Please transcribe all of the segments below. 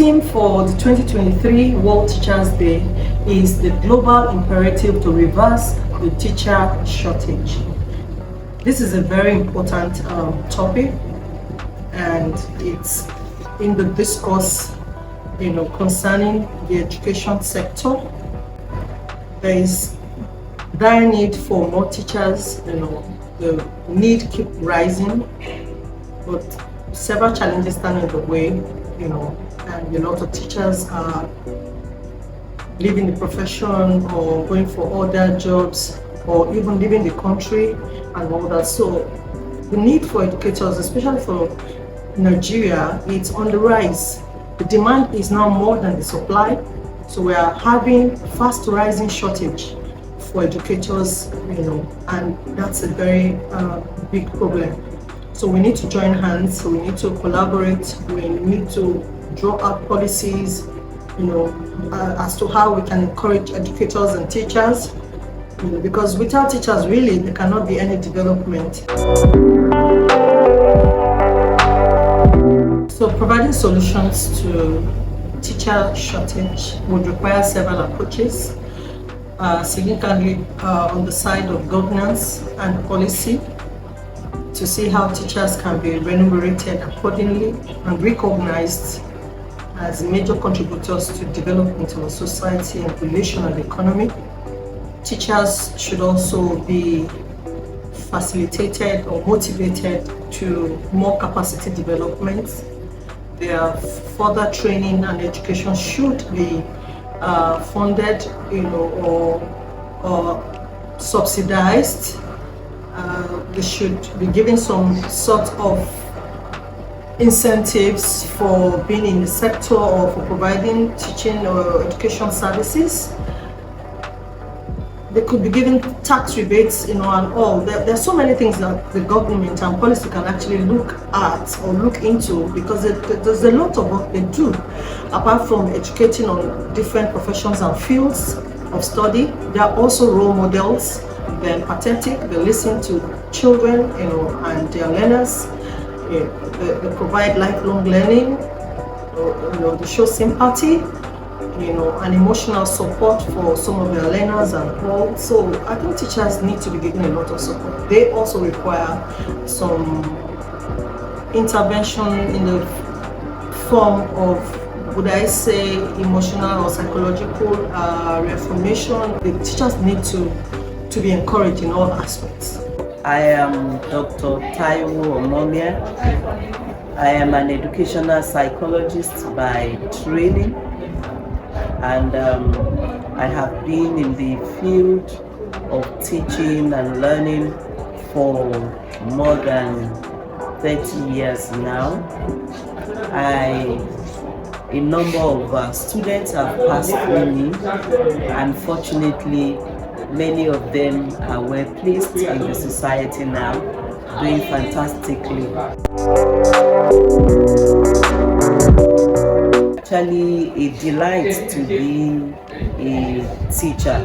theme for the 2023 World Teachers Day is the global imperative to reverse the teacher shortage. This is a very important topic, and it's in the discourse, concerning the education sector. There is dire need for more teachers. The need keep rising, but several challenges stand in the way. And a lot of teachers are leaving the profession or going for other jobs, or even leaving the country and all that. So the need for educators, especially for Nigeria, it's on the rise. The demand is now more than the supply, so we are having fast rising shortage for educators, and that's a very big problem. So we need to join hands, we need to collaborate, we need to draw out policies, as to how we can encourage educators and teachers, because without teachers, really, there cannot be any development. So providing solutions to teacher shortage would require several approaches, significantly on the side of governance and policy, to see how teachers can be remunerated accordingly and recognized as major contributors to development of a society and the nation and the economy. Teachers should also be facilitated or motivated to more capacity development. Their further training and education should be funded, or subsidized. They should be given some sort of incentives for being in the sector or for providing teaching or education services. They could be given tax rebates, and all. There are so many things that the government and policy can actually look at or look into, because there's a lot of work they do. Apart from educating on different professions and fields of study, they are also role models. They're empathetic, they listen to children, and their learners. They provide lifelong learning, they show sympathy, and emotional support for some of their learners and all. So I think teachers need to be given a lot of support. They also require some intervention in the form of, would I say, emotional or psychological reformation. The teachers need to be encouraged in all aspects. I am Dr. Taiwo Omomia. I am an educational psychologist by training, and I have been in the field of teaching and learning for more than 30 years now. A number of students have passed through me. Unfortunately, many of them are well placed in the society now, doing fantastically. Actually, a delight to be a teacher,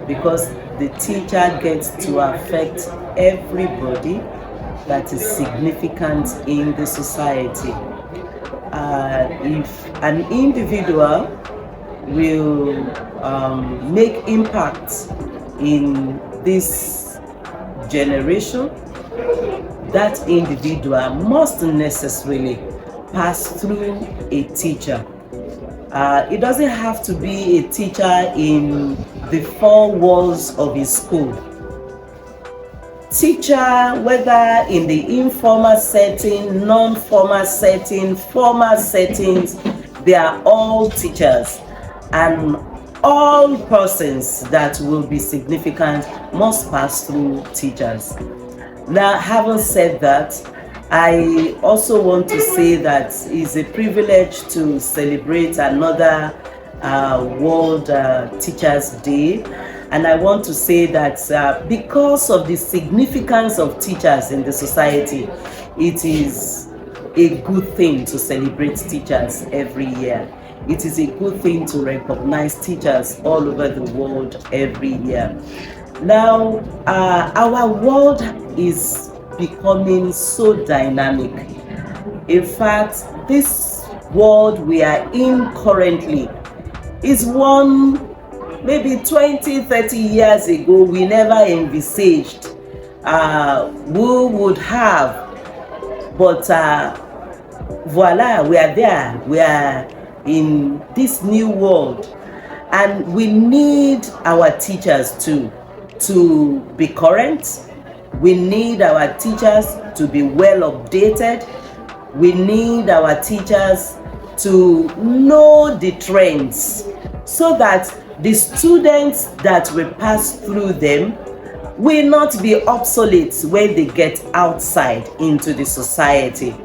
because the teacher gets to affect everybody that is significant in the society. If an individual will make impact in this generation, that individual must necessarily pass through a teacher. It doesn't have to be a teacher in the four walls of his school. Teacher, whether in the informal setting, non-formal setting, formal settings, they are all teachers. And all persons that will be significant must pass through teachers. Now, having said that, I also want to say that it's a privilege to celebrate another World Teachers Day. And I want to say that because of the significance of teachers in the society, it is a good thing to celebrate teachers every year. It is a good thing to recognize teachers all over the world every year. Now, our world is becoming so dynamic. In fact, this world we are in currently is one maybe 20-30 years ago we never envisaged we would have. But voila, we are there. We are in this new world, and we need our teachers to be current. We need our teachers to be well updated. We need our teachers to know the trends so that the students that will pass through them will not be obsolete when they get outside into the society.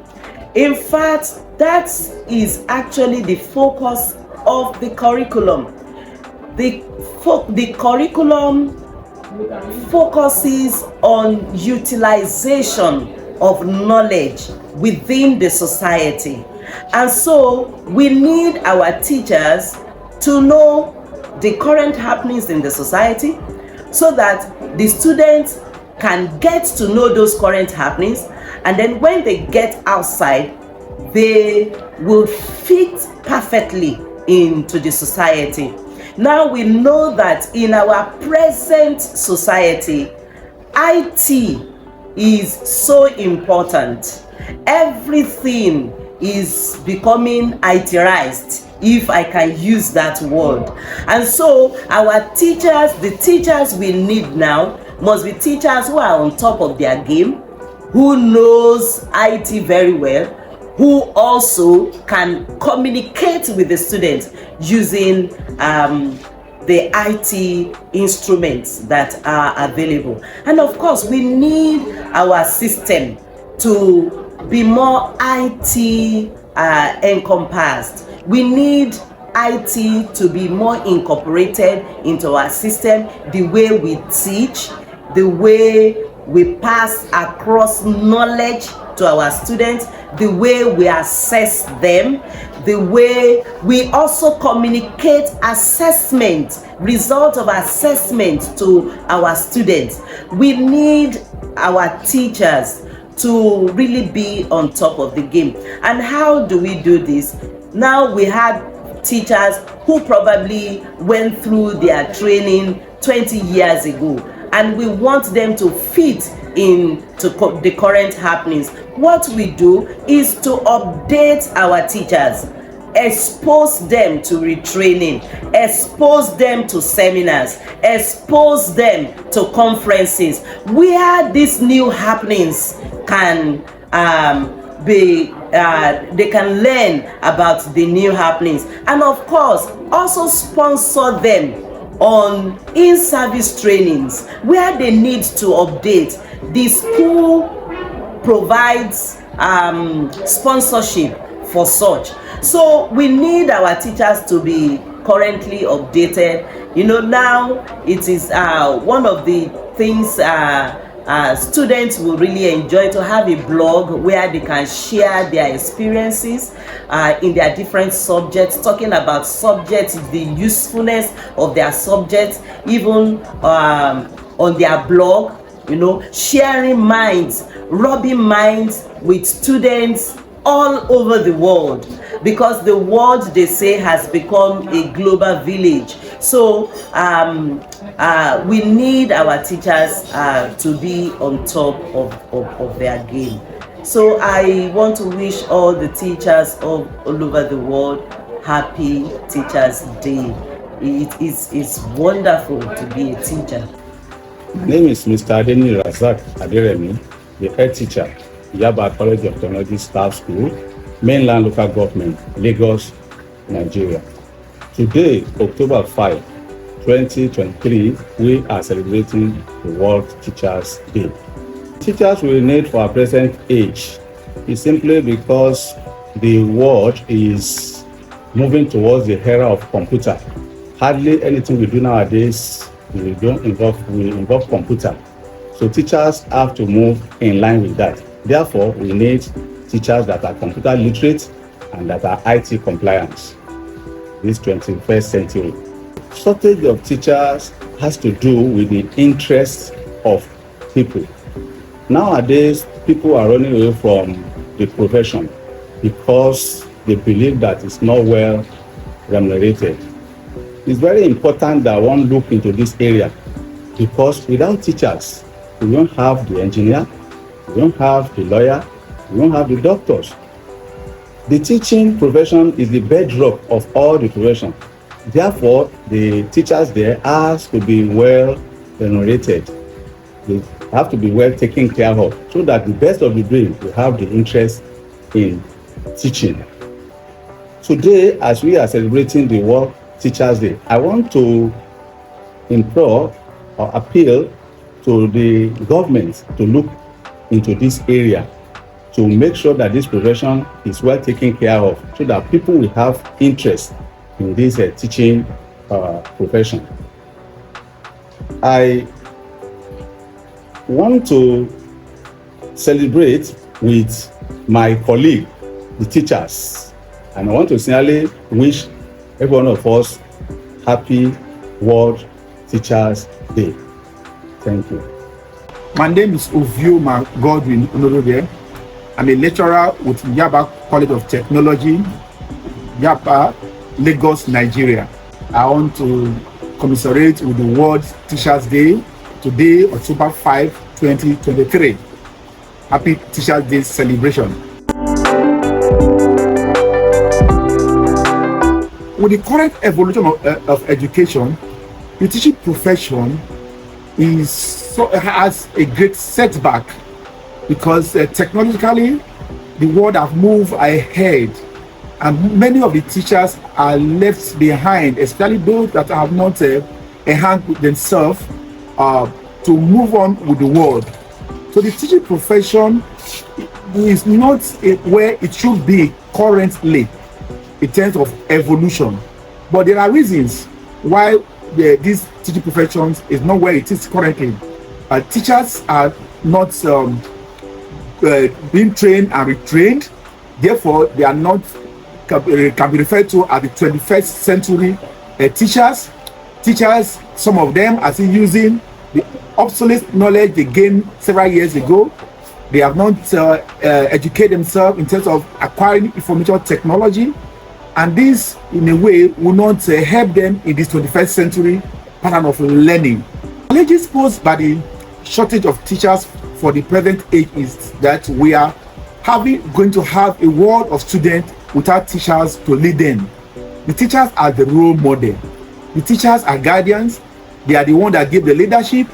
In fact, that is actually the focus of the curriculum. The curriculum focuses on utilization of knowledge within the society. And so we need our teachers to know the current happenings in the society so that the students can get to know those current happenings, and then when they get outside, they will fit perfectly into the society. Now we know that in our present society, IT is so important. Everything is becoming ITized, if I can use that word. And so our teachers, the teachers we need now, must be teachers who are on top of their game, who knows IT very well, who also can communicate with the students using the IT instruments that are available. And of course, we need our system to be more IT encompassed. We need IT to be more incorporated into our system, the way we teach, the way we pass across knowledge to our students, the way we assess them, the way we also communicate assessment, result of assessment to our students. We need our teachers to really be on top of the game. And how do we do this? Now we have teachers who probably went through their training 20 years ago, and we want them to fit into the current happenings. What we do is to update our teachers, expose them to retraining, expose them to seminars, expose them to conferences where these new happenings can they can learn about the new happenings, and of course also sponsor them on in-service trainings where they need to update. The school provides sponsorship for such. So we need our teachers to be currently updated. You know, now it is one of the things students will really enjoy, to have a blog where they can share their experiences in their different subjects, talking about subjects, the usefulness of their subjects, even on their blog, you know, sharing minds, rubbing minds with students all over the world, because the world, they say, has become a global village. So we need our teachers to be on top of their game. So I want to wish all the teachers all over the world happy Teachers Day. It's wonderful to be a teacher. My name is Mr. Adeni Razak Aderemi, the head teacher, Yaba College of Technology Staff School, Mainland Local Government, Lagos, Nigeria. Today, October 5, 2023, we are celebrating the World Teachers Day. Teachers we need for our present age is simply because the world is moving towards the era of computer. Hardly anything we do nowadays we involve computer. So teachers have to move in line with that. Therefore, we need teachers that are computer literate and that are IT compliant this 21st century. Shortage of teachers has to do with the interests of people. Nowadays, people are running away from the profession because they believe that it's not well remunerated. It's very important that one look into this area, because without teachers, we don't have the engineer, we don't have the lawyer, we don't have the doctors. The teaching profession is the bedrock of all the profession. Therefore, the teachers there has to be well remunerated. They have to be well taken care of, so that the best of the breed will have the interest in teaching. Today, as we are celebrating the World Teachers Day, I want to implore or appeal to the government to look into this area, to make sure that this profession is well taken care of, so that people will have interest in this teaching profession. I want to celebrate with my colleague, the teachers, and I want to sincerely wish every one of us happy World Teachers Day. Thank you. My name is Ovio Godwin Onorode. I'm a lecturer with Yaba College of Technology, Yaba, Lagos, Nigeria. I want to commiserate with the World Teachers Day today, October 5, 2023. Happy Teachers Day celebration. With the current evolution of education, the teaching profession has a great setback, because technologically the world have moved ahead, and many of the teachers are left behind, especially those that have not enhanced themselves to move on with the world. So the teaching profession is not where it should be currently in terms of evolution, but there are reasons why this teaching profession is not where it is currently. Teachers are not being trained and retrained, therefore they are not can be referred to as the 21st century teachers. Teachers, some of them are still using the obsolete knowledge they gained several years ago. They have not educated themselves in terms of acquiring information technology, and this in a way will not help them in this 21st century pattern of learning. Challenges posed by the shortage of teachers for the present age is that we are going to have a world of students without teachers to lead them. The teachers are the role model. The teachers are guardians. They are the ones that give the leadership.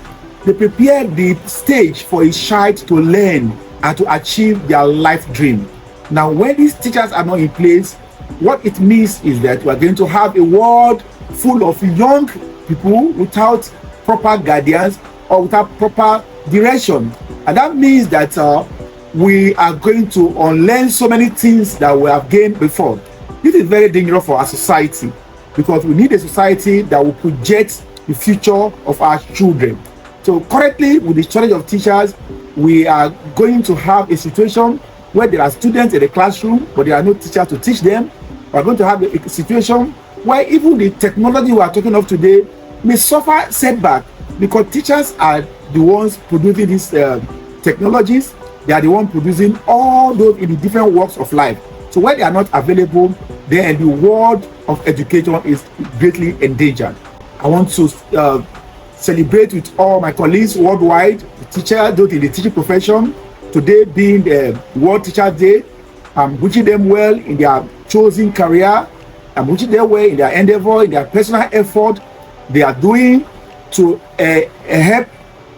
They prepare the stage for a child to learn and to achieve their life dream. Now, when these teachers are not in place, what it means is that we are going to have a world full of young people without proper guidance or without proper direction. And that means that we are going to unlearn so many things that we have gained before. This is very dangerous for our society, because we need a society that will project the future of our children. So currently, with the shortage of teachers, we are going to have a situation where there are students in the classroom, but there are no teachers to teach them. We are going to have a situation where even the technology we are talking of today may suffer setback, because teachers are the ones producing these technologies. They are the ones producing all those in the different walks of life. So when they are not available, then the world of education is greatly endangered. I want to celebrate with all my colleagues worldwide, the teachers, those in the teaching profession, today being the World Teachers Day. I'm wishing them well in their chosen career. I'm wishing them well in their endeavor, in their personal effort they are doing to help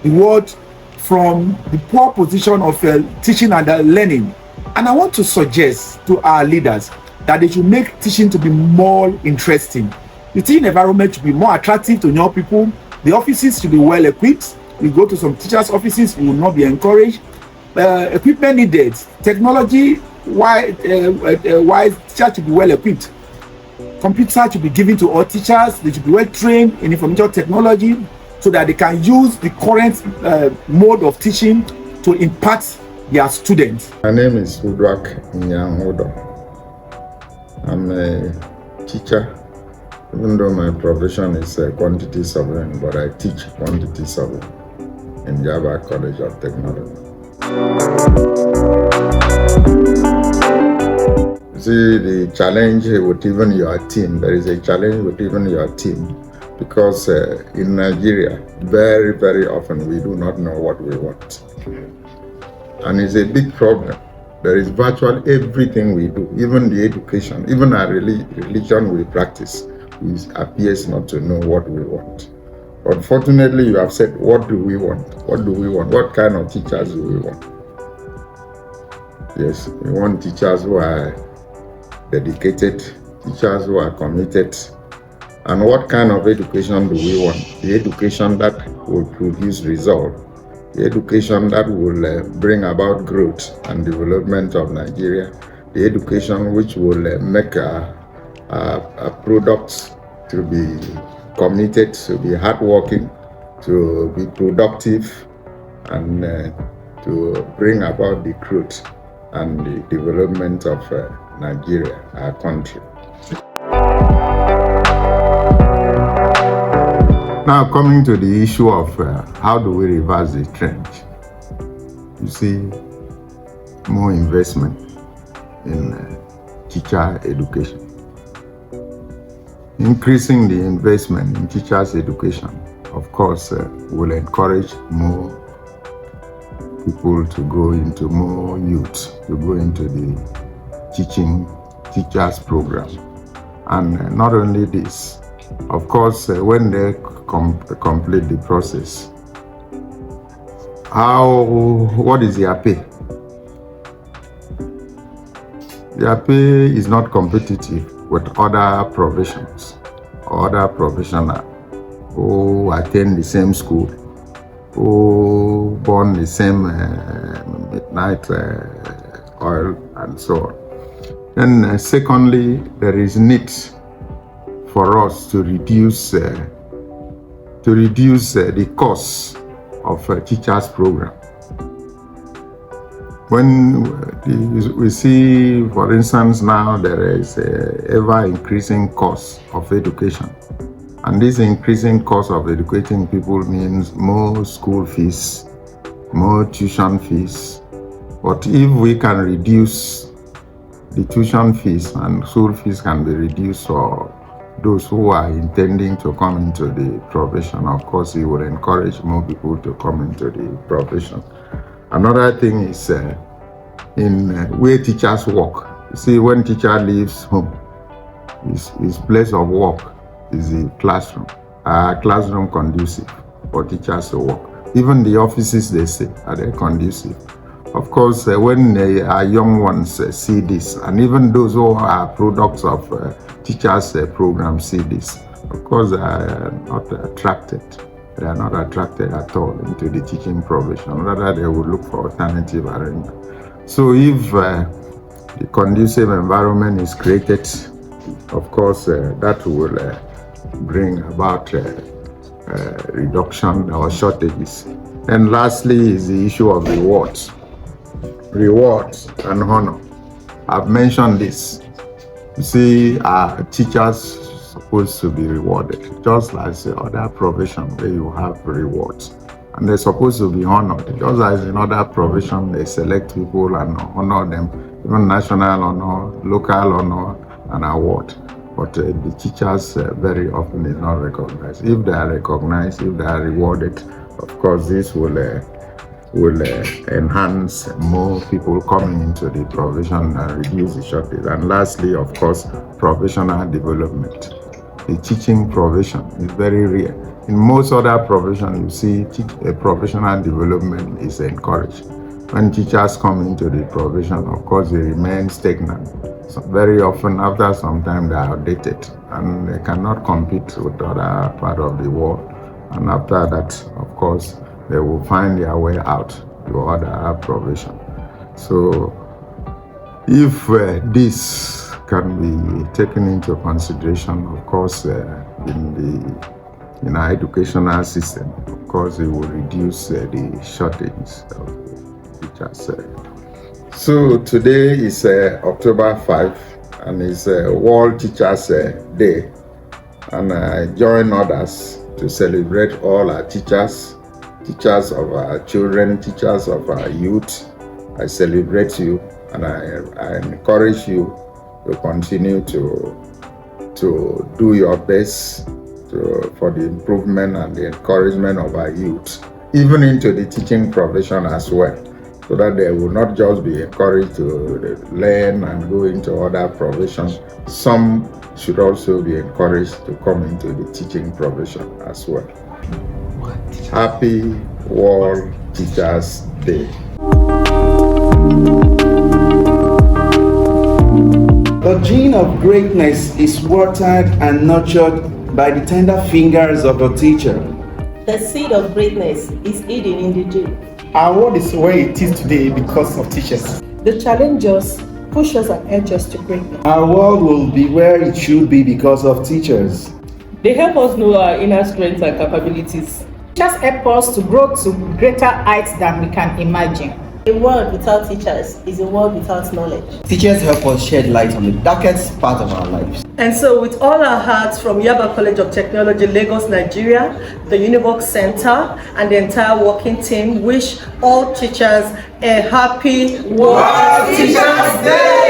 the world from the poor position of teaching and learning. And I want to suggest to our leaders that they should make teaching to be more interesting. The teaching environment should be more attractive to young people. The offices should be well equipped. We go to some teachers' offices, we will not be encouraged. Equipment needed, technology wise teachers should be well equipped. Computers should be given to all teachers. They should be well trained in information technology, so that they can use the current mode of teaching to impact their students. My name is Udwak Nyangodo. I'm a teacher, even though my profession is quantity surveying, but I teach quantity surveying in Yaba College of Technology. You see, see the challenge with even your team. There is a challenge with even your team because in Nigeria, very, very often we do not know what we want. And it's a big problem. There is virtually everything we do, even the education, even our religion we practice, we appears not to know what we want. Unfortunately, you have said, what do we want? What do we want? What kind of teachers do we want? Yes, we want teachers who are dedicated, teachers who are committed. And what kind of education do we want? The education that will produce results, the education that will bring about growth and development of Nigeria, the education which will make a product to be committed, to be hardworking, to be productive, and to bring about the growth and the development of Nigeria, our country. Now coming to the issue of how do we reverse the trend? You see, more investment in teacher education. Increasing the investment in teachers' education, of course, will encourage more people to go into, more youth to go into the teachers program. And not only this, of course, when they complete the process, what is their pay? Their pay is not competitive with other professions or other professionals who attend the same school, who burn the same midnight oil and so on. And secondly, there is need for us to reduce the cost of a teacher's program. When we see, for instance, now there is a ever-increasing cost of education. And this increasing cost of educating people means more school fees, more tuition fees. But if we can reduce the tuition fees and school fees can be reduced for those who are intending to come into the profession, of course, it will encourage more people to come into the profession. Another thing is in where teachers work. You see, when teacher leaves home, his place of work is the classroom. Classroom conducive for teachers to work. Even the offices they stay, are they conducive? Of course, when our young ones see this, and even those who are products of teachers' programs see this, of course, they are not attracted. They are not attracted at all into the teaching profession. Rather, they will look for alternative arrangement. So if the conducive environment is created, of course, that will bring about reduction or shortages. And lastly is the issue of rewards. Rewards and honor. I've mentioned this. You see, teachers supposed to be rewarded, just like the other profession where you have rewards. And they're supposed to be honored, just as in other profession, they select people and honor them, even national honor, local honor, and award. But the teachers very often is not recognized. If they are recognized, if they are rewarded, of course, this will enhance more people coming into the profession and reduce the shortage. And lastly, of course, professional development. The teaching profession is very rare. In most other professions, you see professional development is encouraged. When teachers come into the profession, of course, they remain stagnant. So very often, after some time, they are outdated and they cannot compete with other part of the world. And after that, of course, they will find their way out to other profession. So if this can be taken into consideration, of course, in our educational system, of course, it will reduce the shortage of teachers. So today is October 5 and it's World Teachers Day. And I join others to celebrate all our teachers of our children, teachers of our youth. I celebrate you and I encourage you to continue to do your best for the improvement and the encouragement of our youth, even into the teaching profession as well, so that they will not just be encouraged to learn and go into other professions. Some should also be encouraged to come into the teaching profession as well. Happy World Teachers Day. The gene of greatness is watered and nurtured by the tender fingers of a teacher. The seed of greatness is hidden in the gene. Our world is where it is today because of teachers. They challenge us, push us and edge us to greatness. Our world will be where it should be because of teachers. They help us know our inner strengths and capabilities. Teachers help us to grow to greater heights than we can imagine. A world without teachers is a world without knowledge. Teachers help us shed light on the darkest part of our lives. And so with all our hearts from Yaba College of Technology, Lagos, Nigeria, the Univox Center, and the entire working team wish all teachers a happy World Teachers Day!